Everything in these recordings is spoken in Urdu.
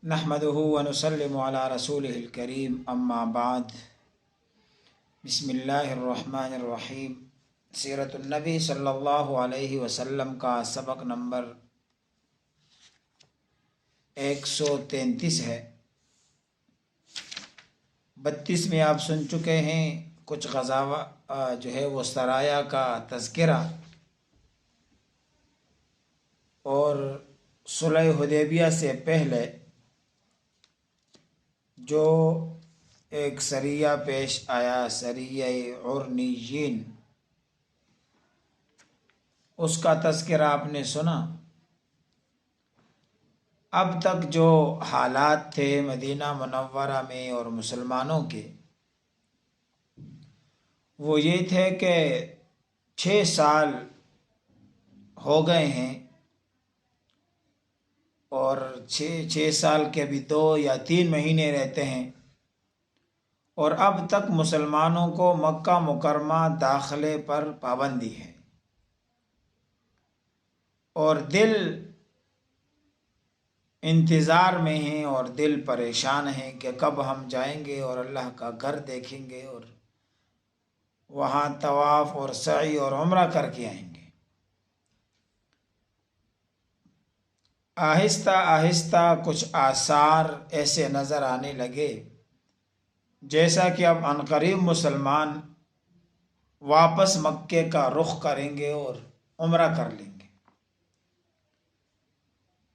نحمده ونسلم علی رسوله الکریم اما بعد بسم اللہ الرحمن الرحیم۔ سیرت النبی صلی اللہ علیہ وسلم کا سبق نمبر 133 ہے۔ 32 میں آپ سن چکے ہیں کچھ غزوہ وہ سرایا کا تذکرہ اور صلح حدیبیہ سے پہلے جو ایک سریہ پیش آیا، سریہ عرنیین، اس کا تذکرہ آپ نے سنا۔ اب تک جو حالات تھے مدینہ منورہ میں اور مسلمانوں کے، وہ یہ تھے کہ 6 سال ہو گئے ہیں اور 6 سال کے بھی 2 یا 3 مہینے رہتے ہیں، اور اب تک مسلمانوں کو مکہ مکرمہ داخلے پر پابندی ہے، اور دل انتظار میں ہیں اور دل پریشان ہیں کہ کب ہم جائیں گے اور اللہ کا گھر دیکھیں گے اور وہاں طواف اور سعی اور عمرہ کر کے آئیں گے۔ آہستہ آہستہ کچھ آثار ایسے نظر آنے لگے جیسا کہ اب عنقریب مسلمان واپس مکے کا رخ کریں گے اور عمرہ کر لیں گے۔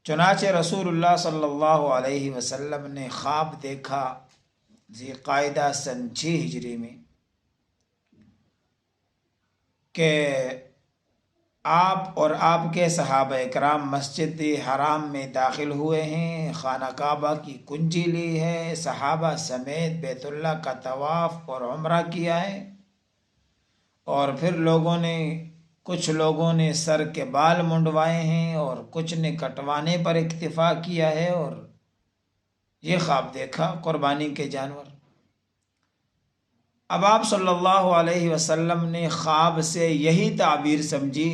چنانچہ رسول اللہ صلی اللہ علیہ وسلم نے خواب دیکھا ذی قعدہ سن 6 ہجری میں کہ آپ اور آپ کے صحابہ اکرام مسجد حرام میں داخل ہوئے ہیں، خانہ کعبہ کی کنجی لی ہے، صحابہ سمیت بیت اللہ کا طواف اور عمرہ کیا ہے، اور پھر کچھ لوگوں نے سر کے بال منڈوائے ہیں اور کچھ نے کٹوانے پر اکتفا کیا ہے، اور یہ خواب دیکھا قربانی کے جانور۔ اب آپ صلی اللہ علیہ وسلم نے خواب سے یہی تعبیر سمجھی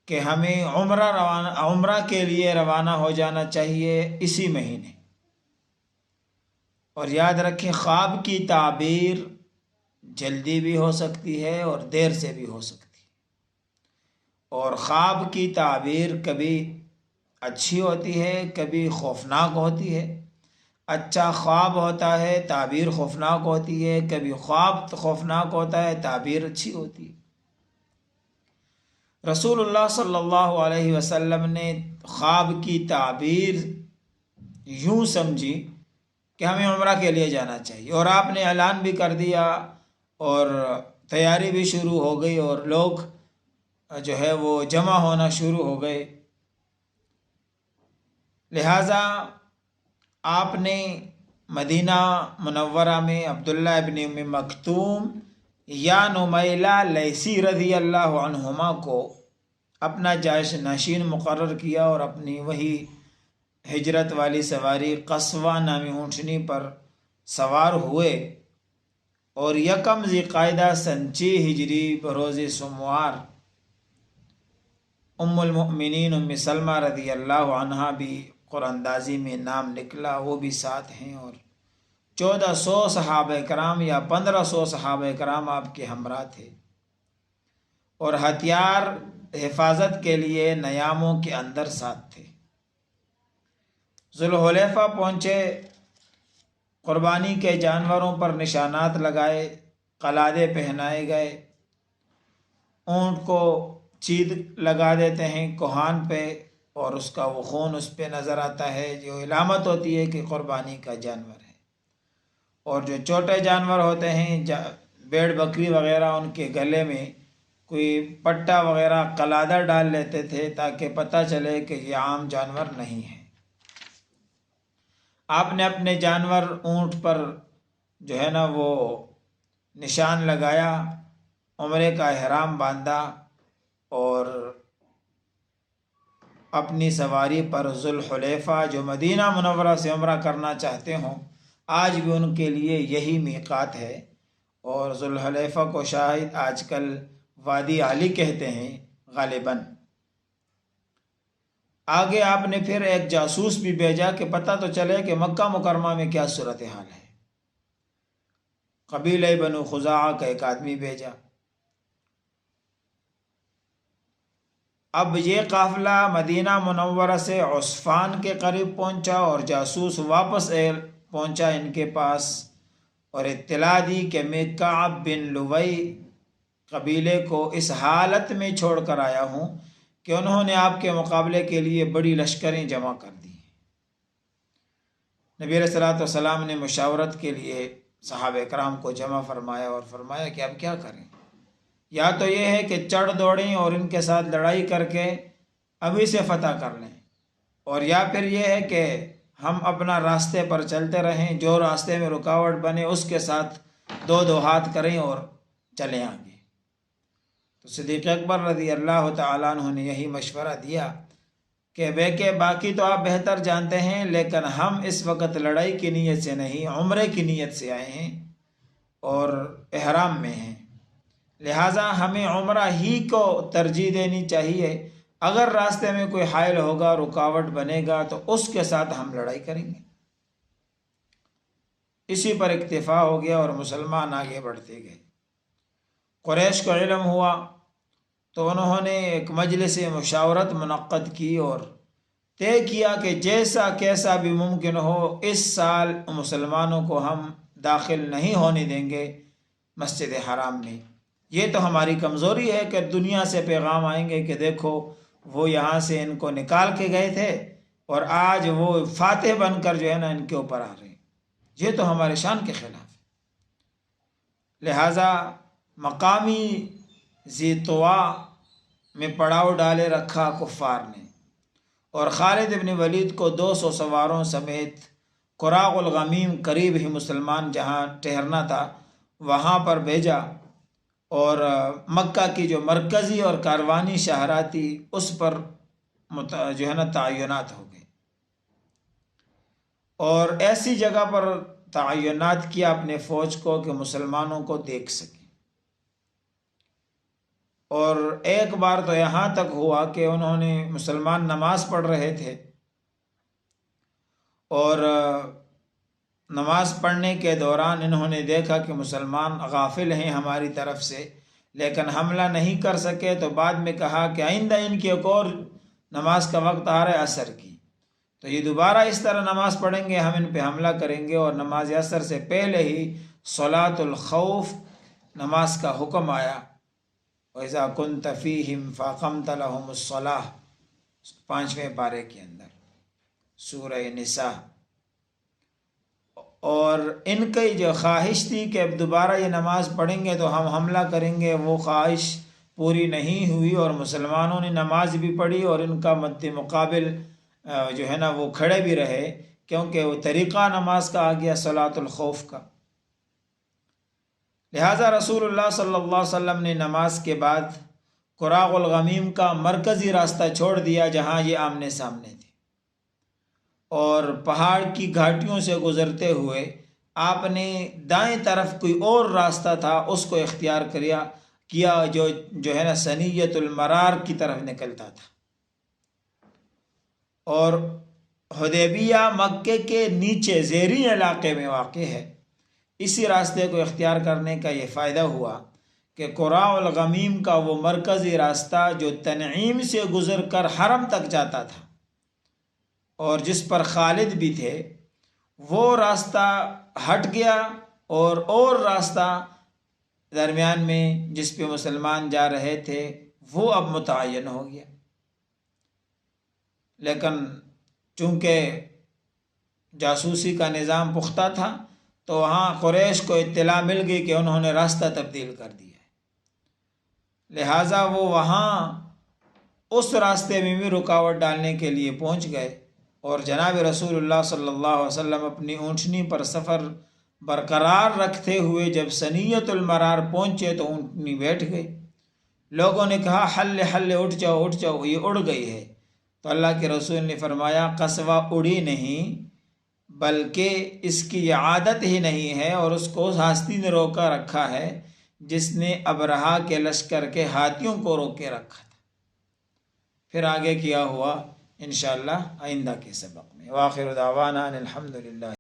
کہ ہمیں عمرہ کے لیے روانہ ہو جانا چاہیے اسی مہینے۔ اور یاد رکھیں، خواب کی تعبیر جلدی بھی ہو سکتی ہے اور دیر سے بھی ہو سکتی ہے، اور خواب کی تعبیر کبھی اچھی ہوتی ہے کبھی خوفناک ہوتی ہے۔ اچھا خواب ہوتا ہے تعبیر خوفناک ہوتی ہے، کبھی خواب خوفناک ہوتا ہے تعبیر اچھی ہوتی ہے۔ رسول اللہ صلی اللہ علیہ وسلم نے خواب کی تعبیر یوں سمجھی کہ ہمیں عمرہ کے لیے جانا چاہیے، اور آپ نے اعلان بھی کر دیا اور تیاری بھی شروع ہو گئی اور لوگ وہ جمع ہونا شروع ہو گئے۔ لہٰذا آپ نے مدینہ منورہ میں عبداللہ ابن ام مکتوم یا نمیلہ لیثی رضی اللہ عنہما کو اپنا جائش نشین مقرر کیا اور اپنی وہی ہجرت والی سواری قصوہ نامی اونٹنی پر سوار ہوئے، اور 1 ذی قعدہ سن 6 ہجری بروز سوموار ام المؤمنین ام سلمہ رضی اللہ عنہا بھی قراندازی میں نام نکلا، وہ بھی ساتھ ہیں، اور 1400 صحابہ کرام یا 1500 صحابہ کرام آپ کے ہمراہ تھے، اور ہتھیار حفاظت کے لیے نیاموں کے اندر ساتھ تھے۔ ذوالحلیفہ پہنچے، قربانی کے جانوروں پر نشانات لگائے، قلادے پہنائے گئے، اونٹ کو چید لگا دیتے ہیں کوہان پہ، اور اس کا وہ خون اس پہ نظر آتا ہے جو علامت ہوتی ہے کہ قربانی کا جانور ہے۔ اور جو چھوٹے جانور ہوتے ہیں بھیڑ بکری وغیرہ، ان کے گلے میں کوئی پٹا وغیرہ قلادہ ڈال لیتے تھے تاکہ پتہ چلے کہ یہ عام جانور نہیں ہے۔ آپ نے اپنے جانور اونٹ پر وہ نشان لگایا، عمرے کا احرام باندھا، اور اپنی سواری پر ذوالحلیفہ جو مدینہ منورہ سے عمرہ کرنا چاہتے ہوں، آج بھی ان کے لیے یہی میقات ہے، اور ذوالحلیفہ کو شاید آج کل وادی علی کہتے ہیں غالباً۔ آگے آپ نے پھر ایک جاسوس بھی بھیجا کہ پتہ تو چلے کہ مکہ مکرمہ میں کیا صورتحال ہے۔ قبیلہ بنو خزاعہ کا ایک آدمی بھیجا۔ اب یہ قافلہ مدینہ منورہ سے عسفان کے قریب پہنچا اور جاسوس واپس پہنچا ان کے پاس اور اطلاع دی کہ میں کعب بن لوئی قبیلے کو اس حالت میں چھوڑ کر آیا ہوں کہ انہوں نے آپ کے مقابلے کے لیے بڑی لشکریں جمع کر دی۔ نبی علیہ الصلوۃ والسلام نے مشاورت کے لیے صحابہ کرام کو جمع فرمایا اور فرمایا کہ اب کیا کریں؟ یا تو یہ ہے کہ چڑھ دوڑیں اور ان کے ساتھ لڑائی کر کے ابھی سے فتح کر لیں، اور یا پھر یہ ہے کہ ہم اپنا راستے پر چلتے رہیں، جو راستے میں رکاوٹ بنے اس کے ساتھ دو ہاتھ کریں اور چلیں آگے۔ تو صدیق اکبر رضی اللہ تعالیٰ عنہ نے یہی مشورہ دیا کہ باقی تو آپ بہتر جانتے ہیں، لیکن ہم اس وقت لڑائی کی نیت سے نہیں، عمرے کی نیت سے آئے ہیں اور احرام میں ہیں، لہٰذا ہمیں عمرہ ہی کو ترجیح دینی چاہیے۔ اگر راستے میں کوئی حائل ہوگا، رکاوٹ بنے گا تو اس کے ساتھ ہم لڑائی کریں گے۔ اسی پر اکتفا ہو گیا اور مسلمان آگے بڑھتے گئے۔ قریش کو علم ہوا تو انہوں نے ایک مجلس مشاورت منعقد کی اور طے کیا کہ جیسا کیسا بھی ممکن ہو اس سال مسلمانوں کو ہم داخل نہیں ہونے دیں گے مسجد حرام میں۔ یہ تو ہماری کمزوری ہے کہ دنیا سے پیغام آئیں گے کہ دیکھو وہ یہاں سے ان کو نکال کے گئے تھے اور آج وہ فاتح بن کر جو ہے نا ان کے اوپر آ رہے ہیں، یہ تو ہمارے شان کے خلاف ہے۔ لہٰذا مقامی ذی طوا میں پڑاؤ ڈالے رکھا کفار نے، اور خالد بن ولید کو 200 سواروں سمیت قراء الغمیم قریب ہی مسلمان جہاں ٹھہرنا تھا وہاں پر بھیجا، اور مکہ کی جو مرکزی اور کاروانی شاہراہ تھی اس پر جو ہے نا تعینات ہو گئے، اور ایسی جگہ پر تعینات کیا اپنے فوج کو کہ مسلمانوں کو دیکھ سکے۔ اور ایک بار تو یہاں تک ہوا کہ انہوں نے مسلمان نماز پڑھ رہے تھے اور نماز پڑھنے کے دوران انہوں نے دیکھا کہ مسلمان غافل ہیں ہماری طرف سے، لیکن حملہ نہیں کر سکے، تو بعد میں کہا کہ آئندہ ان کی ایک اور نماز کا وقت آ رہا ہے عصر کی، تو یہ دوبارہ اس طرح نماز پڑھیں گے، ہم ان پہ حملہ کریں گے۔ اور نماز عصر سے پہلے ہی صلاۃ الخوف نماز کا حکم آیا، وَإِذَا كُنْتَ فِيهِمْ فَأَقَمْتَ لَهُمُ الصَّلَاةَ 5ویں پارے کے اندر سورہ نساء۔ اور ان کی جو خواہش تھی کہ اب دوبارہ یہ نماز پڑھیں گے تو ہم حملہ کریں گے، وہ خواہش پوری نہیں ہوئی، اور مسلمانوں نے نماز بھی پڑھی اور ان کا مد مقابل جو ہے نا وہ کھڑے بھی رہے، کیونکہ وہ طریقہ نماز کا آ گیا صلاۃ الخوف کا۔ لہٰذا رسول اللہ صلی اللہ علیہ وسلم نے نماز کے بعد قراء الغمیم کا مرکزی راستہ چھوڑ دیا جہاں یہ آمنے سامنے تھے، اور پہاڑ کی گھاٹیوں سے گزرتے ہوئے آپ نے دائیں طرف کوئی اور راستہ تھا اس کو اختیار کیا جو ہے نا ثنیۃ المرار کی طرف نکلتا تھا، اور حدیبیہ مکے کے نیچے زیریں علاقے میں واقع ہے۔ اسی راستے کو اختیار کرنے کا یہ فائدہ ہوا کہ قراء الغمیم کا وہ مرکزی راستہ جو تنعیم سے گزر کر حرم تک جاتا تھا اور جس پر خالد بھی تھے، وہ راستہ ہٹ گیا، اور راستہ درمیان میں جس پہ مسلمان جا رہے تھے وہ اب متعین ہو گیا۔ لیکن چونکہ جاسوسی کا نظام پختہ تھا تو وہاں قریش کو اطلاع مل گئی کہ انہوں نے راستہ تبدیل کر دیا ہے، لہٰذا وہ وہاں اس راستے میں بھی رکاوٹ ڈالنے کے لیے پہنچ گئے، اور جناب رسول اللہ صلی اللہ علیہ وسلم اپنی اونٹنی پر سفر برقرار رکھتے ہوئے جب ثنیۃ المرار پہنچے تو اونٹنی بیٹھ گئی۔ لوگوں نے کہا حل اٹھ جاؤ، یہ اڑ گئی ہے، تو اللہ کے رسول نے فرمایا قصوہ اڑی نہیں بلکہ اس کی یہ عادت ہی نہیں ہے، اور اس کو ہستی نے روکا رکھا ہے جس نے ابرہا کے لشکر کے ہاتھیوں کو روکے رکھا تھا۔ پھر آگے کیا ہوا، انشاءاللہ آئندہ کے سبق میں۔ وآخر دعوانا ان الحمدللہ۔